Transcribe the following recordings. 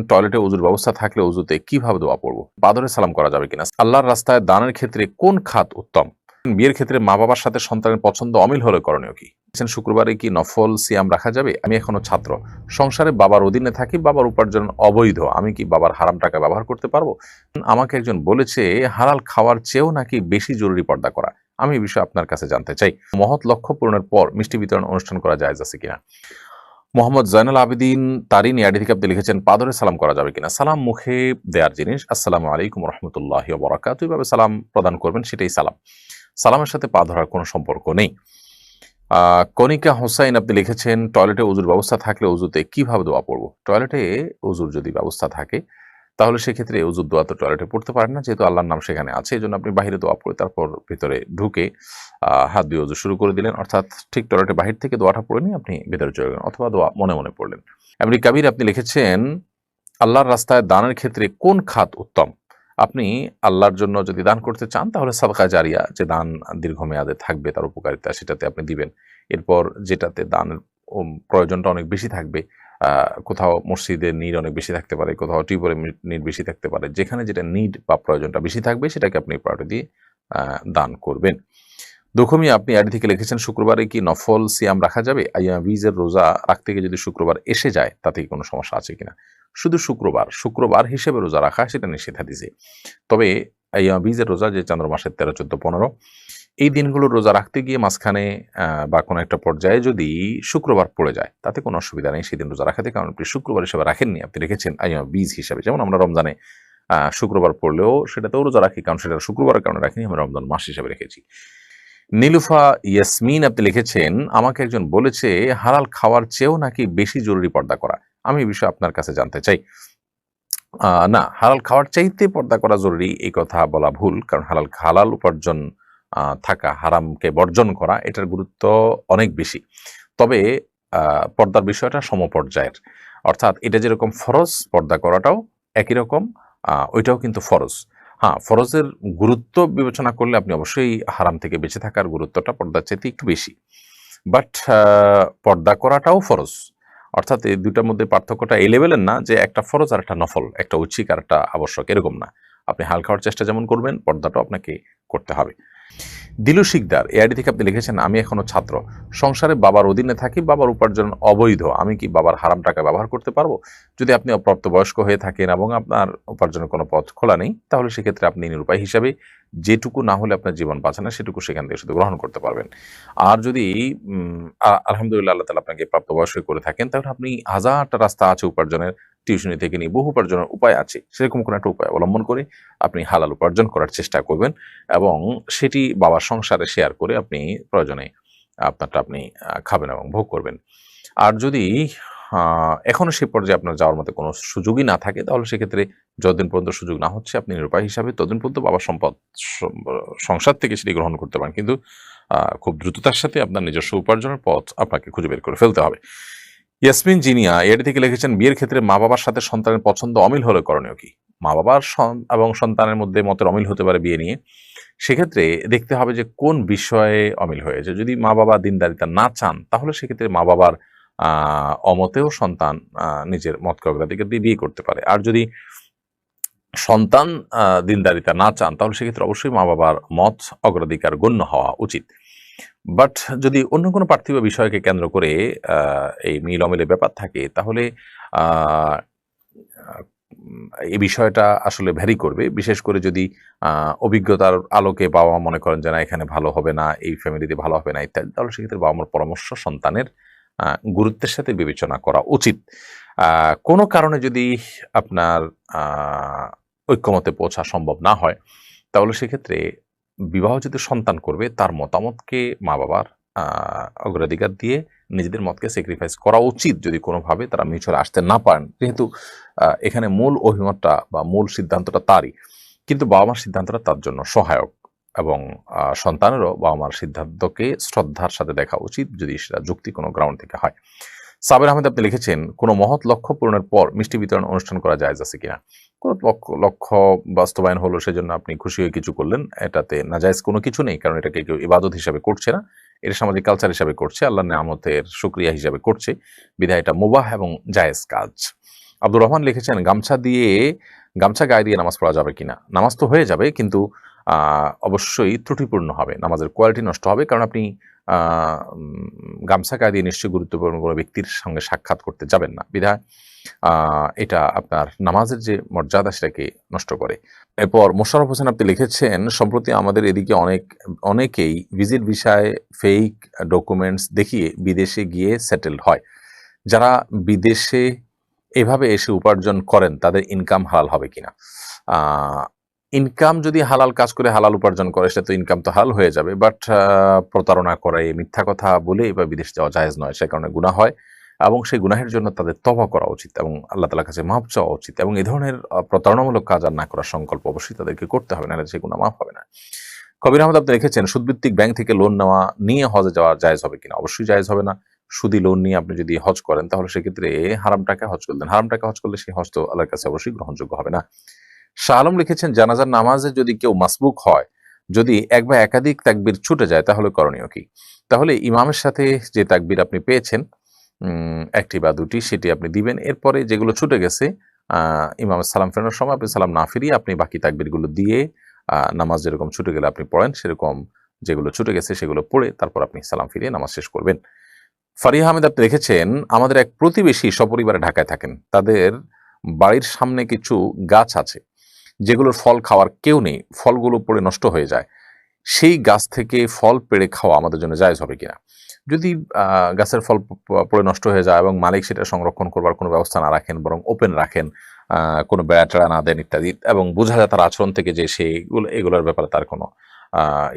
টয়লেটে ওযুর ব্যবস্থা থাকলে ওযুতে কিভাবে দোয়া পড়ব? বাদরে সালাম করা যাবে কিনা? আল্লাহর রাস্তায় দানের ক্ষেত্রে কোন খাত উত্তম? বিয়ের ক্ষেত্রে মা-বাবার সাথে সন্তানের পছন্দ অমিল হলে করণীয় কি? শুক্রবারে কি নফল সিয়াম রাখা যাবে? আমি এখনো ছাত্র। সংসারে বাবার অধীনে থাকি, বাবার উপার্জন অবৈধ। আমি কি বাবার হারাম টাকা ব্যবহার করতে পারবো? আমাকে একজন বলেছে হালাল খাওয়ার চেয়েও নাকি বেশি জরুরি পর্দা করা। আমি এই বিষয়ে আপনার কাছে জানতে চাই। মহৎ লক্ষ্য পূরণের পর মিষ্টি বিতরণ অনুষ্ঠান করা জায়েজ আছে কিনা? মোহাম্মদ জয়নুল আবেদিন তারিনী আইডি থেকে আপনি লিখেছেন পাদরে সালাম করা যাবে কিনা? সালাম মুখে দেওয়ার জিনিস। আসসালামু আলাইকুম রহমতুল্লাহি ওয়া বারাকাতুহু এইভাবে সালাম প্রদান করবেন, সেটাই সালাম। সালামের সাথে পা ধরার কোনো সম্পর্ক নেই। কনিকা হোসাইন আপনি লিখেছেন টয়লেটে ওযুর ব্যবস্থা থাকলে ওযুতে কিভাবে দোয়া পড়ব? টয়লেটে ওযুর যদি ব্যবস্থা থাকে তাহলে সেক্ষেত্রে ওযুর দোয়া তো টয়লেটে পড়তে পারেন না, যেহেতু আল্লাহর নাম সেখানে আছে। এজন্য আপনি বাহিরে দোয়া পড়ে তারপর ভিতরে ঢুকে হাত দিয়ে ওযু শুরু করে দিলেন, অর্থাৎ ঠিক টয়লেটের বাহির থেকে দোয়াটা পড়ে নিয়ে আপনি ভেতরে চলে গেলেন, অথবা দোয়া মনে মনে পড়লেন। এমনি কাবির আপনি লিখেছেন আল্লাহর রাস্তায় দানের ক্ষেত্রে কোন খাত উত্তম? আপনি আল্লাহর জন্য যদি দান করতে চান তাহলে সাদকা জারিয়া, যে দান দীর্ঘমেয়াদে থাকবে তার উপকারিতা, সেটাতে আপনি দিবেন। এরপর যেটাতে দানের প্রয়োজনটা অনেক বেশি থাকবে, কোথাও মসজিদের নিড অনেক বেশি থাকতে পারে, কোথাও টিউবওয়েলের নিড বেশি থাকতে পারে, যেখানে যেটা নিড বা প্রয়োজনটা বেশি থাকবে সেটাকে আপনি প্রায়োরিটি দিয়ে দান করবেন। দুঃখমি আপনি আইডি থেকে লিখেছেন শুক্রবারে কি নফল সিয়াম রাখা যাবে? বীজের রোজা রাখতে গিয়ে যদি শুক্রবার এসে যায় তাতে কি কোনো সমস্যা আছে কিনা? শুধু শুক্রবার হিসেবে রোজা রাখা সেটা নিষেধাদেশে। তবে বীজের রোজা, যে চন্দ্র মাসের 13, 14, 15 এই দিনগুলো রোজা রাখতে গিয়ে মাঝখানে বা কোনো একটা পর্যায়ে যদি শুক্রবার পড়ে যায় তাতে কোনো অসুবিধা নেই সেদিন রোজা রাখাতে, কারণ আপনি শুক্রবার হিসেবে রাখেননি, আপনি রেখেছেন বীজ হিসাবে। যেমন আমরা রমজানে শুক্রবার পড়লেও সেটাতেও রোজা রাখি, কারণ সেটা শুক্রবারের কারণে রাখিনি, আমরা রমজান মাস হিসাবে রেখেছি। নীলুফা ইয়াসমিন আপনি লিখেছেন আমাকে একজন বলেছে হালাল খাওয়ার চেয়েও নাকি বেশি জরুরি পর্দা করা। আমি এই বিষয়ে আপনার কাছে জানতে চাই। না, হালাল খাওয়ার চাইতে পর্দা করা জরুরি এই কথা বলা ভুল, কারণ হালাল উপার্জন থাকা, হারামকে বর্জন করা, এটার গুরুত্ব অনেক বেশি। তবে পর্দার বিষয়টা সমপর্যায়ের, অর্থাৎ এটা যেরকম ফরজ, পর্দা করাটাও একই রকম, ওইটাও কিন্তু ফরজ। হ্যাঁ, ফরজের গুরুত্ব বিবেচনা করলে আপনি অবশ্যই হারাম থেকে বেঁচে থাকার গুরুত্বটা পর্দার চাইতে একটু বেশি, বাট পর্দা করাটাও ফরজ। অর্থাৎ এই দুটার মধ্যে পার্থক্যটা এই লেভেলের না যে একটা ফরজ আর একটা নফল, একটা ঐচ্ছিক আর একটা আবশ্যক, এরকম না। আপনি হাল খাওয়ার চেষ্টা যেমন করবেন, পর্দাটাও আপনাকে করতে হবে। দিলু শিকদার এআইডি থেকে আপনি লিখেছেন আমি এখনো ছাত্র। সংসারে বাবার অধীনে থাকি, বাবার উপার্জন অবৈধ। আমি কি বাবার হারাম টাকা ব্যবহার করতে পারবো? যদি আপনি অপ্রাপ্তবয়স্ক হয়ে থাকেন এবং আপনার উপার্জনের কোনো পথ খোলা নেই, তাহলে সেক্ষেত্রে আপনি নিরুপায় হিসাবে যেটুকু না হলে আপনার জীবন বাঁচে না সেটুকু সেখান থেকে শুধু গ্রহণ করতে পারবেন। আর যদি আলহামদুলিল্লাহ আল্লাহ তাআলা আপনাকে প্রাপ্তবয়স্ক করে থাকেন, তাহলে আপনি হাজারটা রাস্তা আছে উপার্জনের, টিউশনি থেকে নিয়ে বহু উপার্জনের উপায় আছে, সেরকম কোনো একটা উপায় অবলম্বন করে আপনি হালাল উপার্জন করার চেষ্টা করবেন এবং সেটি বাবার সংসারে শেয়ার করে আপনি প্রয়োজনে আপনারটা আপনি খাবেন এবং ভোগ করবেন। আর যদি এখনো সে পর্যায়ে আপনার যাওয়ার মতো কোনো সুযোগই না থাকে, তাহলে সেক্ষেত্রে যতদিন পর্যন্ত সুযোগ না হচ্ছে আপনি নিরুপায় হিসাবে ততদিন পর্যন্ত বাবার সম্পদ সংসার থেকে সেটি গ্রহণ করতে পারেন, কিন্তু খুব দ্রুততার সাথে আপনার নিজস্ব উপার্জনের পথ আপনাকে খুঁজে বের করে ফেলতে হবে। ইয়াসমিন জিনিয়া এটি থেকে লিখেছেন বিয়ের ক্ষেত্রে মা বাবার সাথে সন্তানের পছন্দ অমিল হলে করণীয় কি? মা বাবার এবং সন্তানের মধ্যে মতের অমিল হতে পারে বিয়ে নিয়ে। সেক্ষেত্রে দেখতে হবে যে কোন বিষয়ে অমিল হয়েছে। যদি মা বাবা দিনদারিতা না চান তাহলে সেক্ষেত্রে মা বাবার অমতেও সন্তান নিজের মতকে অগ্রাধিকার দিয়ে বিয়ে করতে পারে। আর যদি সন্তান দিনদারিতা না চান তাহলে সেক্ষেত্রে অবশ্যই মা বাবার মত অগ্রাধিকার গণ্য হওয়া উচিত। বাট যদি অন্য কোনো পার্থিব বিষয়কে কেন্দ্র করে এই মিল অমিলের ব্যাপার থাকে, তাহলে এই বিষয়টা আসলে ভ্যারি করবে। বিশেষ করে যদি অভিজ্ঞতার আলোকে বাবা মা মনে করেন যে না এখানে ভালো হবে না, এই ফ্যামিলিতে ভালো হবে না ইত্যাদি, তাহলে সেক্ষেত্রে বাবা মার পরামর্শ সন্তানের গুরুত্বের সাথে বিবেচনা করা উচিত। কোনো কারণে যদি আপনার ঐক্যমতে পৌঁছা সম্ভব না হয়, তাহলে সেক্ষেত্রে বিবাহ যদি সন্তান করবে তার মতামতকে মা বাবার অগ্রাধিকার দিয়ে নিজেদের মতকে স্যাক্রিফাইস করা উচিত, যদি কোনোভাবে তারা মিউচুয়াল আসতে না পারেন, যেহেতু এখানে মূল অভিমতটা বা মূল সিদ্ধান্তটা তারই, কিন্তু বাবা মার সিদ্ধান্তটা তার জন্য সহায়ক এবং সন্তানেরও বাবা মার সিদ্ধান্তকে শ্রদ্ধার সাথে দেখা উচিত যদি সেটা যুক্তি কোনো গ্রাউন্ড থেকে হয়। সাবের আহমেদ আপনি লিখেছেন কোনো মহৎ লক্ষ্য পূরণের পর মিষ্টি বিতরণ অনুষ্ঠান করা জায়েজ আছে কিনা? কোনো লক্ষ্য বাস্তবায়ন হলো সেজন্য আপনি খুশি হয়ে কিছু করলেন, এটাতে নাজায়েজ কোনো কিছু নেই, কারণ এটাকে কেউ ইবাদত হিসাবে করছে না, এটা সামাজিক কালচার হিসাবে করছে, আল্লাহর নেয়ামতের শুকরিয়া হিসাবে করছে, বিধায় এটা মুবাহ এবং জায়েজ কাজ। আব্দুর রহমান লিখেছেন গামছা গায়ে দিয়ে নামাজ পড়া যাবে কিনা? নামাজ তো হয়ে যাবে, কিন্তু অবশ্যই ত্রুটিপূর্ণ হবে, নামাজের কোয়ালিটি নষ্ট হবে। কারণ আপনি গামছা গায়ে দিয়ে নিশ্চয়ই গুরুত্বপূর্ণ কোনো ব্যক্তির সঙ্গে সাক্ষাৎ করতে যাবেন না, বিধায় এটা আপনার নামাজের যে মর্যাদা সেটাকে নষ্ট করে। এরপর মোশাররফ হোসেন আপনি লিখেছেন, সম্প্রতি আমাদের এদিকে অনেকেই ভিজিট ভিসায় ফেক ডকুমেন্টস দেখিয়ে বিদেশে গিয়ে সেটেলড হয়। যারা বিদেশে এভাবে এসে উপার্জন করেন তাদের ইনকাম হালাল হবে কিনা? ইনকাম যদি হালাল কাজ করে হালাল উপার্জন করে, সেটা তো ইনকাম তো হালাল হয়ে যাবে, বাট প্রতারণা করে, মিথ্যা কথা বলে এবার বিদেশ যাওয়া জায়েজ নয়, সে কারণে গুনাহ হয় এবং সেই গুনাহের জন্য তাদের তওবা করা উচিত এবং আল্লাহ তাআলার কাছে মাফ চাওয়া উচিত এবং এই ধরনের প্রতারণামূলক কাজ আর না করার সংকল্প অবশ্যই তাদেরকে করতে হবে, নাহলে সেই গুনাহ মাফ হবে না। কবির আহমদ আপনি লিখেছেন, সুদভিত্তিক ব্যাংক থেকে লোন নিয়ে হজে যাওয়া জায়েজ হবে কিনা? অবশ্যই জায়েজ হবে না। সুদি লোন নিয়ে আপনি যদি হজ করেন তাহলে সেক্ষেত্রে হারাম টাকা হজ করলেন, হারাম টাকা হজ করলে সেই হজ তো আল্লাহর কাছে অবশ্যই গ্রহণযোগ্য হবে না। শাহ আলম লিখেছেন, জানাজার নামাজে যদি কেউ মাসবুক হয়, যদি এক বা একাধিক তাকবীর ছুটে যায় তাহলে করণীয় কি? তাহলে ইমামের সাথে যে তাকবীর আপনি পেয়েছেন, একটি বা দুটি, সেটি আপনি দিবেন। এরপরে যেগুলো ছুটে গেছে, ইমামের সালাম ফেরানোর সময় আপনি সালাম না ফিরিয়ে আপনি বাকি তাকবীরগুলো দিয়ে নামাজ যেরকম ছুটে গেলে আপনি পড়েন, সেরকম যেগুলো ছুটে গেছে সেগুলো পড়ে তারপর আপনি সালাম ফিরিয়ে নামাজ শেষ করবেন। ফারিহা আহমেদ আপনি লিখেছেন, আমাদের এক প্রতিবেশী সপরিবারে ঢাকায় থাকেন। তাদের বাড়ির সামনে কিছু গাছ আছে যেগুলোর ফল খাওয়ার কেউ নেই, ফলগুলো পড়ে নষ্ট হয়ে যায়। সেই গাছ থেকে ফল পেড়ে খাওয়া আমাদের জন্য জায়েজ হবে কিনা? যদি গাছের ফল পড়ে নষ্ট হয়ে যায় এবং মালিক সেটা সংরক্ষণ করবার কোনো ব্যবস্থা না রাখেন, বরং ওপেন রাখেন, কোনো বেড়া টেড়া না দেন ইত্যাদি, এবং বোঝা যায় তার আচরণ থেকে যে এগুলোর ব্যাপারে তার কোনো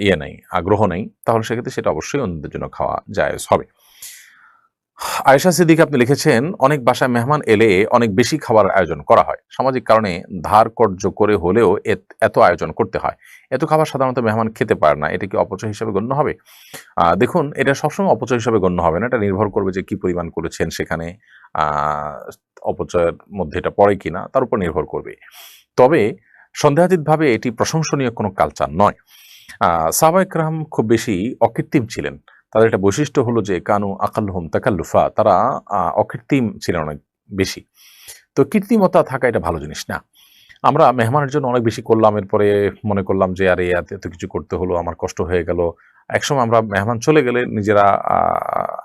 ইয়ে নেই, আগ্রহ নেই, তাহলে সেক্ষেত্রে সেটা অবশ্যই অন্যদের জন্য খাওয়া জায়েজ হবে। আয়েশা সিদ্দিক আপনি লিখেছেন, অনেক বাসায় মেহমান এলে অনেক বেশি খাবার আয়োজন করা হয়। সামাজিক কারণে ধার কর্য করে হলেও এত আয়োজন করতে হয়। এত খাবার সাধারণত মেহমান খেতে পারে না, এটা কি অপচয় হিসেবে গণ্য হবে? দেখুন, এটা সবসময় অপচয় হিসেবে গণ্য হবে না, এটা নির্ভর করবে যে কি পরিমাণ করেছেন সেখানে, আহ, অপচয়ের মধ্যে এটা পড়ে কিনা তার উপর নির্ভর করবে। তবে সন্দেহাতীতভাবে এটি প্রশংসনীয় কোনো কালচার নয়। সাহাবা ইকরাম খুব বেশি অকৃত্রিম ছিলেন। তাদের একটা বৈশিষ্ট্য হলো যে কানু আকাল্লুহুম তাকাল্লুফা, তারা অকৃত্রিম ছিলেন অনেক বেশি। তো কৃত্রিমতা থাকা এটা ভালো জিনিস না। আমরা মেহমানের জন্য অনেক বেশি করলাম, এরপরে মনে করলাম যে আরে এত কিছু করতে হলো, আমার কষ্ট হয়ে গেল। একসময় আমরা মেহমান চলে গেলে নিজেরা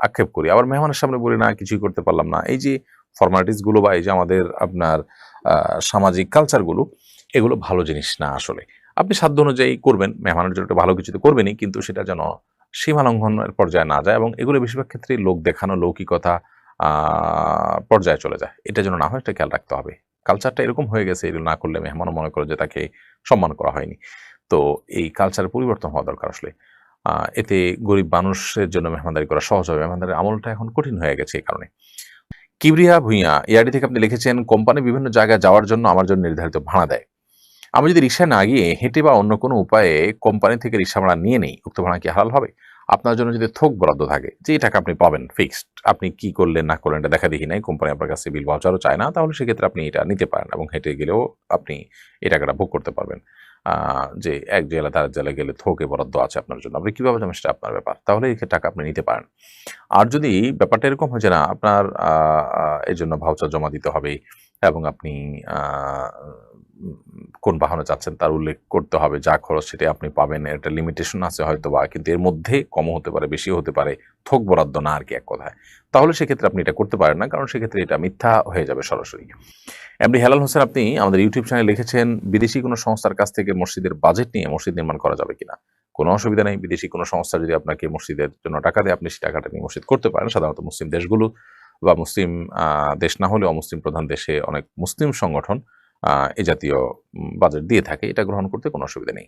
আক্ষেপ করি, আবার মেহমানের সামনে বলি না কিছুই করতে পারলাম না। এই যে ফর্মালিটিস গুলো বা এই যে আমাদের আপনার সামাজিক কালচারগুলো, এগুলো ভালো জিনিস না আসলে। আপনি সাধ্য অনুযায়ী করবেন, মেহমানের জন্য একটা ভালো কিছু তো করবেনই, কিন্তু সেটা যেন সীমা লঙ্ঘনের পর্যায়ে না যায় এবং এগুলো বেশিরভাগ ক্ষেত্রে লোক দেখানো, লৌকিকতা পর্যায়ে চলে যায়। এটা যেন না হয়, এটা খেয়াল রাখতে হবে। কালচারটা এরকম হয়ে গেছে, এগুলো না করলে মেহমানও মনে করে যে তাকে সম্মান করা হয়নি। তো এই কালচারের পরিবর্তন হওয়া দরকার আসলে। এতে গরিব মানুষের জন্য মেহমানদারি করা সহজ হবে। মেহমানদারির আমলটা এখন কঠিন হয়ে গেছে এই কারণে। কিবরিয়া ভূঁইয়া ইয়ার্ডি থেকে আপনি লিখেছেন, কোম্পানি বিভিন্ন জায়গায় যাওয়ার জন্য আমার জন্য নির্ধারিত ভাড়া দেয়। আমি যদি রিকশায় না গিয়ে হেঁটে বা অন্য কোনো উপায়ে কোম্পানি থেকে রিকশা ভাড়া নিয়ে নেই, উক্ত ভাড়া কি হালাল হবে? আপনার জন্য যদি থোক বরাদ্দ থাকে, যে টাকা আপনি পাবেন ফিক্সড, আপনি কি করলেন না করলেন এটা দেখা দেখি নাই, কোম্পানি আপনার কাছে বিল ভাউচারও চায় না, তাহলে সেক্ষেত্রে আপনি এটা নিতে পারেন এবং হেঁটে গেলেও আপনি এই টাকাটা ভোগ করতে পারবেন। যে এক জেলা তার জেলায় গেলে থোকে বরাদ্দ আছে আপনার জন্য, আপনি কীভাবে যাবেন সেটা আপনার ব্যাপার, তাহলে এই টাকা আপনি নিতে পারেন। আর যদি ব্যাপারটা এরকম হয়েছে না, আপনার এই জন্য ভাউচার জমা দিতে হবে এবং আপনি কোন বাহনে যাচ্ছেন তার উল্লেখ করতে হবে, যা খরচ সেটা আপনি পাবেন, একটা লিমিটেশন আছে হয়তো বা, কিন্তু এর মধ্যে কমও হতে পারে, বেশিও হতে পারে, থোক বরাদ্দ না আর কি এক কথায়, তাহলে সেক্ষেত্রে আপনি এটা করতে পারেন না, কারণ সেক্ষেত্রে এটা মিথ্যা হয়ে যাবে সরাসরি। এমডি হেলাল হোসেন আপনি আমাদের ইউটিউব চ্যানেলে লিখেছেন, বিদেশি কোনো সংস্থার কাছ থেকে মসজিদের বাজেট নিয়ে মসজিদ নির্মাণ করা যাবে কিনা? কোনো অসুবিধা নেই, বিদেশি কোনো সংস্থা যদি আপনাকে মসজিদের জন্য টাকা দেয়, আপনি সেই টাকাটা নিয়ে মসজিদ করতে পারেন। সাধারণত মুসলিম দেশগুলো বা মুসলিম দেশ না হলেও অমুসলিম প্রধান দেশে অনেক মুসলিম সংগঠন এ জাতীয় বাজেট দিয়ে থাকে, এটা গ্রহণ করতে কোনো অসুবিধা নেই।